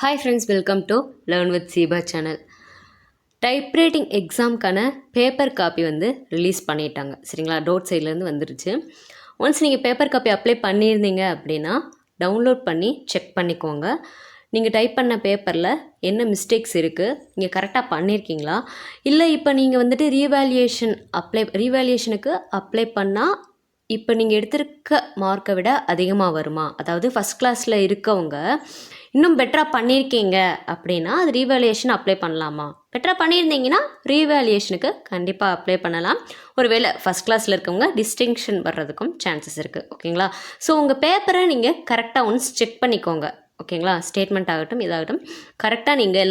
Hi friends, welcome to learn with சீபா channel. Typewriting எக்ஸாம்க்கான paper copy release பண்ணிட்டாங்க. சரிங்களா, டோட் சைட்லேருந்து வந்துருச்சு. ஒன்ஸ் நீங்கள் பேப்பர் காப்பி அப்ளை பண்ணியிருந்தீங்க அப்படின்னா டவுன்லோட் பண்ணி செக் பண்ணிக்கோங்க. நீங்கள் டைப் பண்ண பேப்பரில் என்ன மிஸ்டேக்ஸ் இருக்குது, நீங்கள் கரெக்டாக பண்ணியிருக்கீங்களா, இல்லை இப்போ நீங்கள் ரீவேல்யூஷனுக்கு அப்ளை பண்ணால் இப்போ நீங்கள் எடுத்திருக்க மார்க்கை விட அதிகமாக வருமா, அதாவது ஃபஸ்ட் கிளாஸில் இருக்கவங்க இன்னும் பெட்டராக பண்ணியிருக்கீங்க அப்படின்னா அது ரீவேல்யூஷன் அப்ளை பண்ணலாமா, பெட்டராக பண்ணியிருந்தீங்கன்னா ரீவேல்யூஷனுக்கு கண்டிப்பாக அப்ளை பண்ணலாம். ஒருவேளை ஃபஸ்ட் கிளாஸில் இருக்கவங்க டிஸ்டிங்ஷன் வர்றதுக்கும் சான்சஸ் இருக்குது. ஓகேங்களா, ஸோ உங்கள் பேப்பரை நீங்கள் கரெக்டாக ஒன்ஸ் செக் பண்ணிக்கோங்க. ஓகேங்களா, ஸ்டேட்மெண்ட் ஆகட்டும் இதாகட்டும் கரெக்டாக நீங்கள்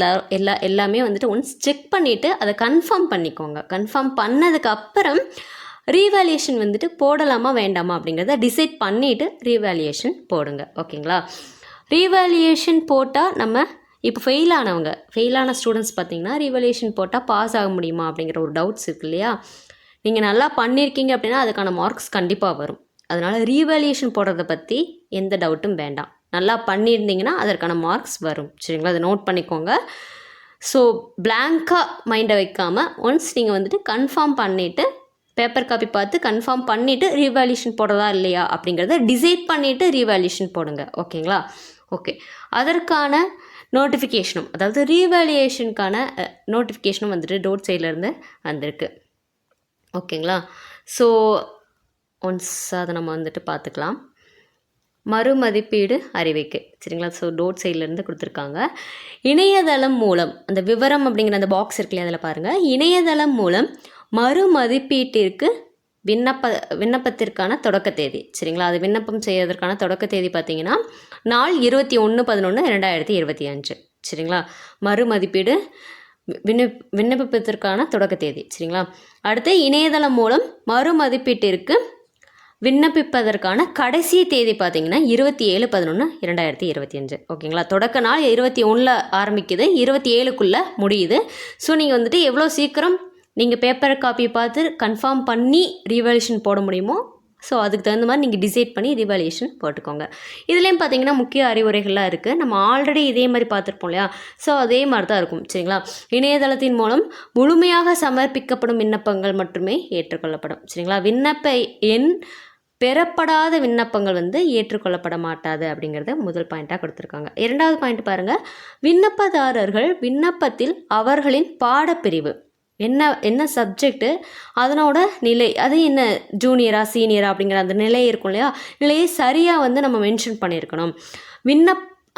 எல்லாமே ஒன்ஸ் செக் பண்ணிவிட்டு அதை கன்ஃபார்ம் பண்ணிக்கோங்க. கன்ஃபார்ம் பண்ணதுக்கப்புறம் ரீவேல்யூஷன் போடலாமா வேண்டாமா அப்படிங்கிறத டிசைட் பண்ணிவிட்டு ரீவேல்யூஷன் போடுங்க. ஓகேங்களா, ரீவேல்யூஷன் போட்டால் நம்ம இப்போ ஃபெயிலான ஸ்டூடெண்ட்ஸ் பார்த்திங்கன்னா ரீவேல்யூஷன் போட்டால் பாஸ் ஆக முடியுமா அப்படிங்கிற ஒரு டவுட்ஸ் இருக்கு இல்லையா. நீங்கள் நல்லா பண்ணியிருக்கீங்க அப்படின்னா அதுக்கான மார்க்ஸ் கண்டிப்பாக வரும். அதனால் ரீவேல்யூஷன் போடுறத பற்றி எந்த டவுட்டும் வேண்டாம். நல்லா பண்ணியிருந்தீங்கன்னா அதற்கான மார்க்ஸ் வரும். சரிங்களா, அதை நோட் பண்ணிக்கோங்க. ஸோ பிளாங்காக மைண்டை வைக்காமல் ஒன்ஸ் நீங்கள் கன்ஃபார்ம் பண்ணிவிட்டு பேப்பர் காப்பி பார்த்து கன்ஃபார்ம் பண்ணிவிட்டு ரீவேல்யூஷன் போடுறதா இல்லையா அப்படிங்கிறத டிசைட் பண்ணிவிட்டு ரீவேல்யூஷன் போடுங்க. ஓகேங்களா, ஓகே. அதற்கான நோட்டிஃபிகேஷனும், அதாவது ரீவேல்யூஷனுக்கான நோட்டிஃபிகேஷனும் டோட் சைட்லேருந்து வந்திருக்கு. ஓகேங்களா, ஸோ ஒன்ஸ் அதை நம்ம பார்த்துக்கலாம். மறுமதிப்பீடு அறிவிக்கை. சரிங்களா, ஸோ டோட் சைட்லேருந்து கொடுத்துருக்காங்க. இணையதளம் மூலம் அந்த விவரம் அப்படிங்கிற அந்த பாக்ஸ் இருக்குல்லையா, அதில் பாருங்கள். இணையதளம் மூலம் மறுமதிப்பீட்டிற்கு விண்ணப்பத்திற்கான தொடக்க தேதி. சரிங்களா, அது விண்ணப்பம் செய்வதற்கான தொடக்க தேதி பார்த்தீங்கன்னா நாள் 21/11/2025. சரிங்களா, மறுமதிப்பீடு விண்ணப்பத்திற்கான தொடக்க தேதி. சரிங்களா, அடுத்து இணையதளம் மூலம் மறுமதிப்பீட்டிற்கு விண்ணப்பிப்பதற்கான கடைசி தேதி பார்த்தீங்கன்னா 27/11/2025. ஓகேங்களா, தொடக்க நாள் 21 ஆரம்பிக்குது, 27க்குள்ளே முடியுது. ஸோ நீங்கள் எவ்வளோ சீக்கிரம் நீங்கள் பேப்பர் காப்பி பார்த்து கன்ஃபார்ம் பண்ணி ரீவேல்யூஷன் போட முடியுமோ ஸோ அதுக்கு தகுந்த மாதிரி நீங்கள் டிசைட் பண்ணி ரீவேல்யூஷன் போட்டுக்கோங்க. இதுலேயும் பார்த்தீங்கன்னா முக்கிய அறிவுரைகள்லாம் இருக்குது. நம்ம ஆல்ரெடி இதே மாதிரி பார்த்துருப்போம் இல்லையா, ஸோ அதே மாதிரி தான் இருக்கும். சரிங்களா, இணையதளத்தின் மூலம் முழுமையாக சமர்ப்பிக்கப்படும் விண்ணப்பங்கள் மட்டுமே ஏற்றுக்கொள்ளப்படும். சரிங்களா, விண்ணப்ப எண் பெறப்படாத விண்ணப்பங்கள் ஏற்றுக்கொள்ளப்பட மாட்டாது அப்படிங்கிறத முதல் பாயிண்ட்டாக கொடுத்துருக்காங்க. இரண்டாவது பாயிண்ட் பாருங்கள். விண்ணப்பதாரர்கள் விண்ணப்பத்தில் அவர்களின் பாடப்பிரிவு என்ன சப்ஜெக்டு, அதனோட நிலை, அது என்ன ஜூனியரா சீனியரா அப்படிங்கிற அந்த நிலை இருக்கும் இல்லையா, நிலையை சரியாக நம்ம மென்ஷன் பண்ணியிருக்கணும்.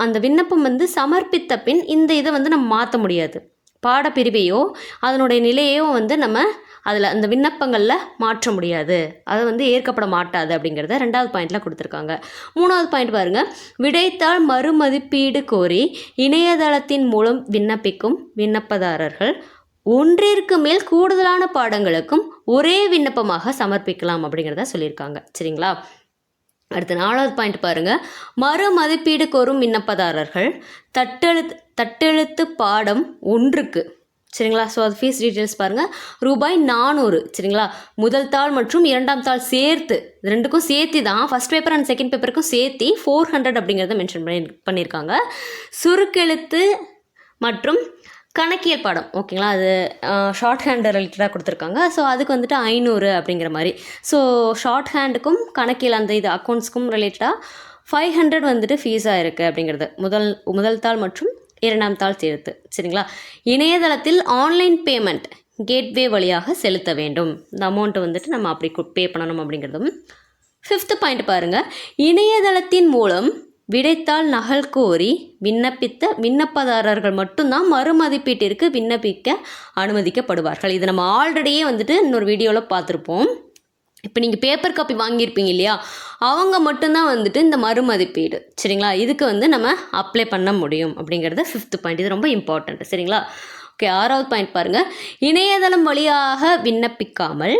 அந்த விண்ணப்பம் சமர்ப்பித்த பின் இந்த இதை நம்ம மாற்ற முடியாது. பாடப்பிரிவையோ அதனுடைய நிலையோ நம்ம அதில் அந்த விண்ணப்பங்களில் மாற்ற முடியாது, அது ஏற்கப்பட மாட்டாது அப்படிங்கிறத ரெண்டாவது பாயிண்டில் கொடுத்துருக்காங்க. மூணாவது பாயிண்ட் பாருங்கள். விடைத்தாள் மறுமதிப்பீடு கோரி இணையதளத்தின் மூலம் விண்ணப்பிக்கும் விண்ணப்பதாரர்கள் ஒன்றிற்கு மேல் கூடுதலான பாடங்களுக்கும் ஒரே விண்ணப்பமாக சமர்ப்பிக்கலாம் அப்படிங்கிறத சொல்லியிருக்காங்க. சரிங்களா, அடுத்து நாலாவது பாயிண்ட் பாருங்கள். மறுமதிப்பீடு கோரும் விண்ணப்பதாரர்கள் தட்டெழுத்து பாடம் ஒன்றுக்கு, சரிங்களா, ஸோ அது ஃபீஸ் டீட்டெயில்ஸ் பாருங்கள், ₹400. சரிங்களா, முதல் தாள் மற்றும் இரண்டாம் தாள் சேர்த்து, ரெண்டுக்கும் சேர்த்து தான் ஃபஸ்ட் பேப்பர் அண்ட் செகண்ட் பேப்பருக்கும் சேர்த்து 400 அப்படிங்கிறத மென்ஷன் பண்ணியிருக்காங்க. சுருக்கெழுத்து மற்றும் கணக்கியல் பாடம், ஓகேங்களா, அது ஷார்ட் ஹேண்ட் ரிலேட்டடாக கொடுத்துருக்காங்க. ஸோ அதுக்கு 500 அப்படிங்கிற மாதிரி. ஸோ ஷார்ட் ஹேண்டுக்கும் கணக்கியல் அந்த இது அக்கௌண்ட்ஸ்க்கும் ரிலேட்டடாக 500 ஃபீஸாக இருக்குது அப்படிங்கிறது முதல் தாள் மற்றும் இரண்டாம் தாள் சேர்த்து. சரிங்களா, இணையதளத்தில் ஆன்லைன் பேமெண்ட் கேட்வே வழியாக செலுத்த வேண்டும். இந்த அமௌண்ட்டை நம்ம அப்படி பே பண்ணணும் அப்படிங்கிறதும். ஃபிஃப்த்து பாயிண்ட் பாருங்கள். இணையதளத்தின் மூலம் விடைத்தாள் நகல் கோரி விண்ணப்பித்த விண்ணப்பதாரர்கள் மட்டும்தான் மறுமதிப்பீட்டிற்கு விண்ணப்பிக்க அனுமதிக்கப்படுவார்கள். இது நம்ம ஆல்ரெடியே இன்னொரு வீடியோவில் பார்த்துருப்போம். இப்போ நீங்கள் பேப்பர் காப்பி வாங்கியிருப்பீங்க இல்லையா, அவங்க மட்டும்தான் இந்த மறுமதிப்பீடு. சரிங்களா, இதுக்கு நம்ம அப்ளை பண்ண முடியும் அப்படிங்கிறது ஃபிஃப்த்து பாயிண்ட். இது ரொம்ப இம்பார்ட்டண்ட். சரிங்களா, ஓகே. ஆறாவது பாயிண்ட் பாருங்கள். இணையதளம் வழியாக விண்ணப்பிக்காமல்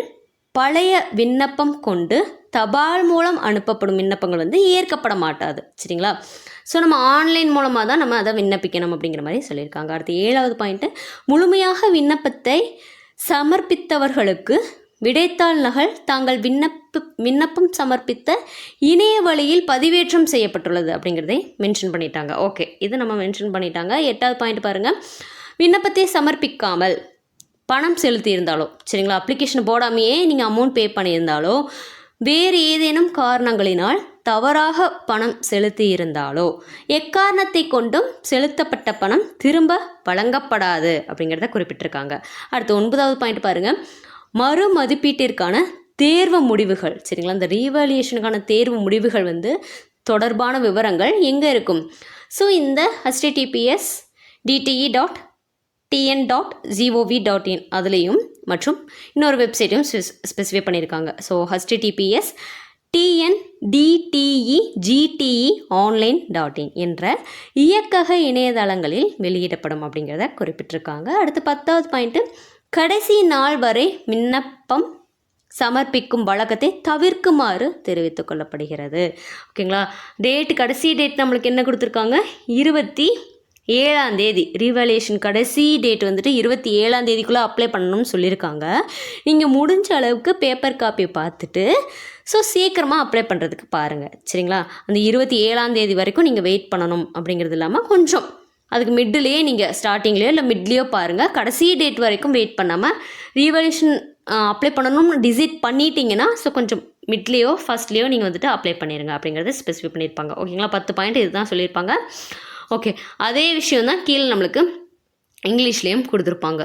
பழைய விண்ணப்பம் கொண்டு தபால் மூலம் அனுப்பப்படும் விண்ணப்பங்கள் ஏற்கப்பட மாட்டாது. சரிங்களா, ஸோ நம்ம ஆன்லைன் மூலமாக தான் நம்ம அதை விண்ணப்பிக்கணும் அப்படிங்கிற மாதிரி சொல்லியிருக்காங்க. அடுத்து ஏழாவது பாயிண்ட்டு. முழுமையாக விண்ணப்பத்தை சமர்ப்பித்தவர்களுக்கு விடைத்தாள் நகல் தாங்கள் விண்ணப்பம் சமர்ப்பித்த இணைய வழியில் பதிவேற்றம் செய்யப்பட்டுள்ளது அப்படிங்கிறதை மென்ஷன் பண்ணிட்டாங்க. ஓகே, இது நம்ம மென்ஷன் பண்ணிட்டாங்க. 8வது பாயிண்ட் பாருங்கள். விண்ணப்பத்தை சமர்ப்பிக்காமல் பணம் செலுத்தியிருந்தாலோ, சரிங்களா, அப்ளிகேஷன் போடாமையே நீங்கள் அமௌண்ட் பே பண்ணியிருந்தாலோ, வேறு ஏதேனும் காரணங்களினால் தவறாக பணம் செலுத்தி இருந்தாலோ எக்காரணத்தை கொண்டும் செலுத்தப்பட்ட பணம் திரும்ப வழங்கப்படாது அப்படிங்கிறத குறிப்பிட்டிருக்காங்க. அடுத்து 9வது பாயிண்ட் பாருங்கள். மறு மதிப்பீட்டிற்கான தேர்வு முடிவுகள், சரிங்களா, இந்த ரீவேல்யூஷனுக்கான தேர்வு முடிவுகள் தொடர்பான விவரங்கள் எங்கே இருக்கும்? ஸோ இந்த https://dte.tn.gov.in அதுலேயும் மற்றும் இன்னொரு வெப்சைட்டையும் ஸ்பெசிஃபை பண்ணியிருக்காங்க. ஸோ https://tndtegteonline.in என்ற இயக்கக இணையதளங்களில் வெளியிடப்படும் அப்படிங்கிறத குறிப்பிட்டிருக்காங்க. அடுத்து 10வது பாயிண்ட்டு, கடைசி நாள் வரை விண்ணப்பம் சமர்ப்பிக்கும் வழக்கத்தை தவிர்க்குமாறு தெரிவித்துக் கொள்ளப்படுகிறது. ஓகேங்களா, கடைசி டேட் நம்மளுக்கு என்ன கொடுத்துருக்காங்க? 27ஆம் தேதி. ரீவேல்யூஷன் கடைசி டேட் 27ஆம் தேதிக்குள்ளே அப்ளை பண்ணணும்னு சொல்லியிருக்காங்க. நீங்கள் முடிஞ்ச அளவுக்கு பேப்பர் காப்பி பார்த்துட்டு ஸோ சீக்கிரமாக அப்ளை பண்ணுறதுக்கு பாருங்கள், சரிங்களா. அந்த 27ஆம் தேதி வரைக்கும் நீங்கள் வெயிட் பண்ணணும் அப்படிங்கிறது இல்லாமல் கொஞ்சம் அதுக்கு மிட்லேயே நீங்கள் ஸ்டார்டிங்லேயோ இல்லை மிட்லேயோ பாருங்கள். கடைசி டேட் வரைக்கும் வெயிட் பண்ணாமல் ரீவேல்யூஷன் அப்ளை பண்ணணும்னு டிசைட் பண்ணிட்டீங்கன்னா ஸோ கொஞ்சம் மிட்லேயோ ஃபஸ்ட்லேயோ நீங்கள் அப்ளை பண்ணிடுங்க அப்படிங்கிறத ஸ்பெசிஃபை பண்ணியிருப்பாங்க. ஓகேங்களா, 10 பாயிண்ட் இதுதான் சொல்லியிருப்பாங்க. ஓகே, அதே விஷயம் தான் கீழே நம்மளுக்கு இங்கிலீஷ்லேயும் கொடுத்துருப்பாங்க.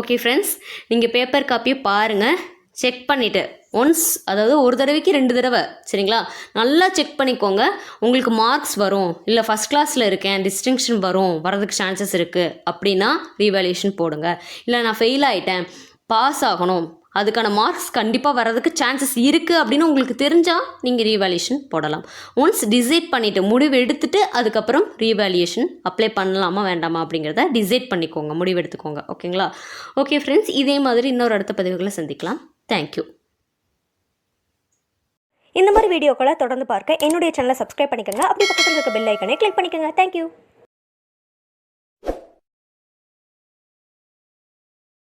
ஓகே ஃப்ரெண்ட்ஸ், நீங்கள் பேப்பர் காப்பியை பாருங்கள், செக் பண்ணிவிட்டு ஒன்ஸ், அதாவது ஒரு தடவைக்கு 2 தடவை, சரிங்களா, நல்லா செக் பண்ணிக்கோங்க. உங்களுக்கு மார்க்ஸ் வரும், இல்லை ஃபஸ்ட் கிளாஸில் இருக்கேன், டிஸ்டிங்ஷன் வரதுக்கு சான்சஸ் இருக்குது அப்படின்னா ரீவேல்யூஷன் போடுங்க. இல்லை நான் ஃபெயில் ஆகிட்டேன், பாஸ் ஆகணும், அதுக்கான மார்க்ஸ் கண்டிப்பாக வர்றதுக்கு சான்சஸ் இருக்குது அப்படின்னு உங்களுக்கு தெரிஞ்சால் நீங்கள் ரீவேல்யூஷன் போடலாம். ஒன்ஸ் டிசைட் பண்ணிவிட்டு முடிவு எடுத்துகிட்டு அதுக்கப்புறம் ரீவேல்யூஷன் அப்ளை பண்ணலாமா வேண்டாமா அப்படிங்கிறத டிசைட் பண்ணிக்கோங்க, முடிவு எடுத்துக்கோங்க. ஓகேங்களா. ஓகே ஃப்ரெண்ட்ஸ், இதே மாதிரி இன்னொரு அடுத்த பதிவுகளை சந்திக்கலாம். தேங்க்யூ. இந்த மாதிரி வீடியோக்களை தொடர்ந்து பார்க்க என்னுடைய சேனலை சப்ஸ்கிரைப் பண்ணிக்கோங்க. அப்படி பக்கத்தில் இருக்க பெல் ஐக்கனை கிளிக் பண்ணிக்கோங்க. தேங்க்யூ.